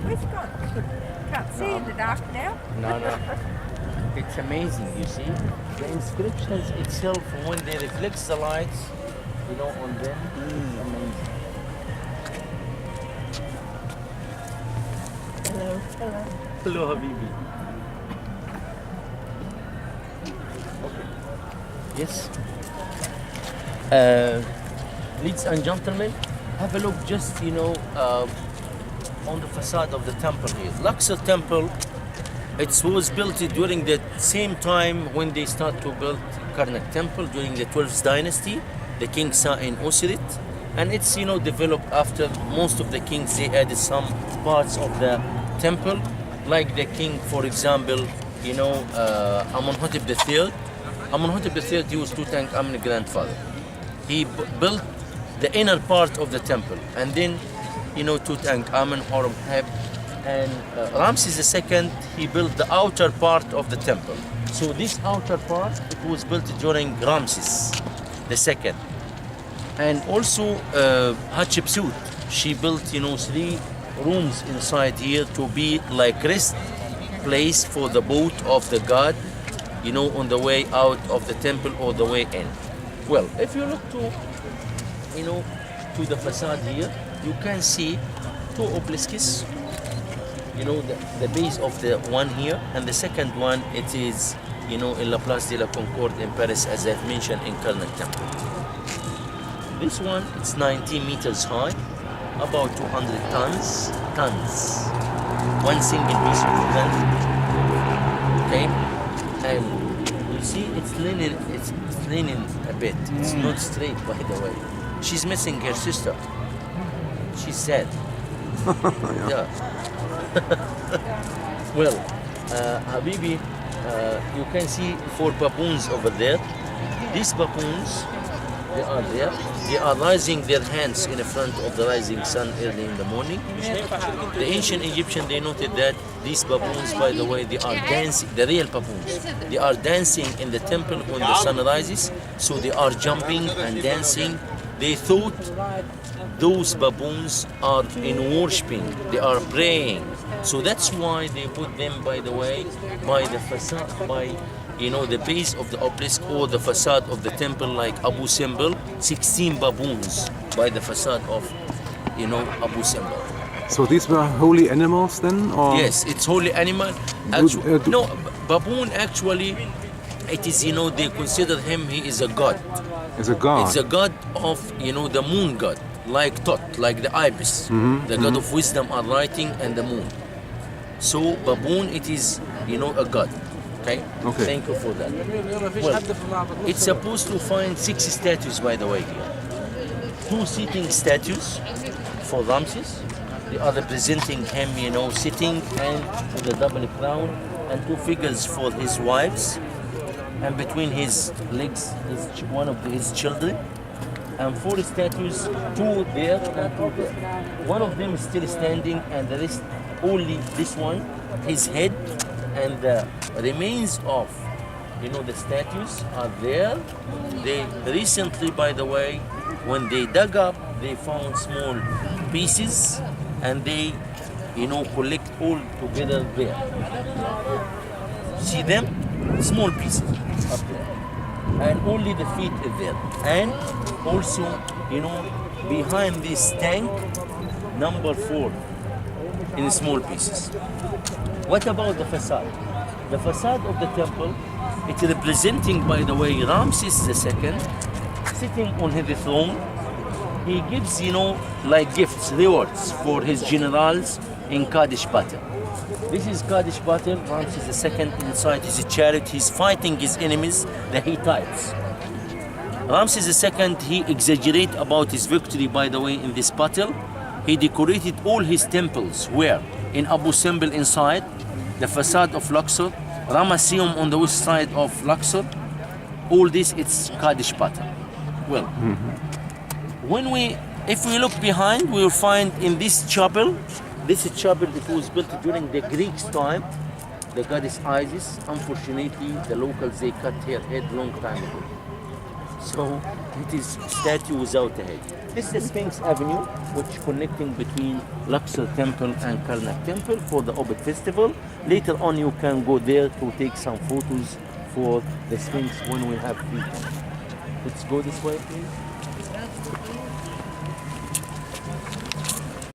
Where's it gone? Can't see in the dark now. No. It's amazing, you see. The inscriptions itself, when they reflect the lights, on them, it's amazing. Hello, Habibi. Okay. Yes. Ladies and gentlemen, have a look just, on the facade of the temple here. Luxor Temple, it was built during the same time when they start to build Karnak Temple during the 12th dynasty, the king Sa in Osirit. And it's, developed after most of the kings, they added some parts of the temple, like the king, for example, Amenhotep III. Amenhotep III, he was Tutankhamun's grandfather. He built the inner part of the temple, and then, Tutankhamun, Horemheb, and Ramses II, he built the outer part of the temple. So this outer part, it was built during Ramses II. And also Hatshepsut, she built, 3 rooms inside here to be like rest place for the boat of the god, on the way out of the temple or the way in. Well, if you look to, to the facade here, you can see 2 obelisks. The base of the one here, and the second one, it is, in La Place de la Concorde in Paris, as I've mentioned, in Karnak Temple. This one, it's 19 meters high, about 200 tons. One single piece of granite. Okay? And you see, it's leaning a bit. It's not straight, by the way. She's missing her sister. She's sad. Yeah. Well, Habibi, you can see 4 baboons over there. These baboons, they are there. They are raising their hands in front of the rising sun early in the morning. The ancient Egyptians, they noted that these baboons, by the way, they are dancing, the real baboons. They are dancing in the temple when the sun rises, so they are jumping and dancing. They thought those baboons are in worshipping, they are praying. So that's why they put them, by the way, by the facade, by the base of the obelisk or the facade of the temple, like Abu Simbel, 16 baboons by the facade of, Abu Simbel. So these were holy animals then? Or? Yes, it's holy animal. No, baboon actually, it is, they consider him, he is a god. Is a god? It's a god of, the moon god, like Tot, like the ibis, the god of wisdom and writing and the moon. So baboon, it is, a god. Okay? Thank you for that. Well, it's supposed to find 6 statues, by the way, here. 2 sitting statues for Ramses. They are representing him, sitting and with a double crown, and 2 figures for his wives. And between his legs is one of his children. And 4 statues, 2 there and 2 there. One of them is still standing, and the rest, only this one, his head, and the remains of, the statues are there. They recently, by the way, when they dug up, they found small pieces, and they, collect all together there. See them? Small pieces up there. And only the feet are there. And also, behind this tank, number 4, in small pieces. What about the facade? The facade of the temple, it's representing, by the way, Ramses II sitting on his throne. He gives, like gifts, rewards for his generals in Kadesh battle. This is Kadesh battle, Ramses II inside his chariot, he's fighting his enemies, the Hittites. Ramses II, he exaggerated about his victory, by the way, in this battle. He decorated all his temples, where? In Abu Simbel inside, the facade of Luxor, Ramesseum on the west side of Luxor. All this, it's Kadesh battle. Well, if we look behind, we will find in this chapel, it was built during the Greeks' time, the goddess Isis. Unfortunately, the locals, they cut her head long time ago. So it is statue without a head. This is Sphinx Avenue, which connecting between Luxor Temple and Karnak Temple for the Obit Festival. Later on, you can go there to take some photos for the Sphinx when we have free time. Let's go this way, please.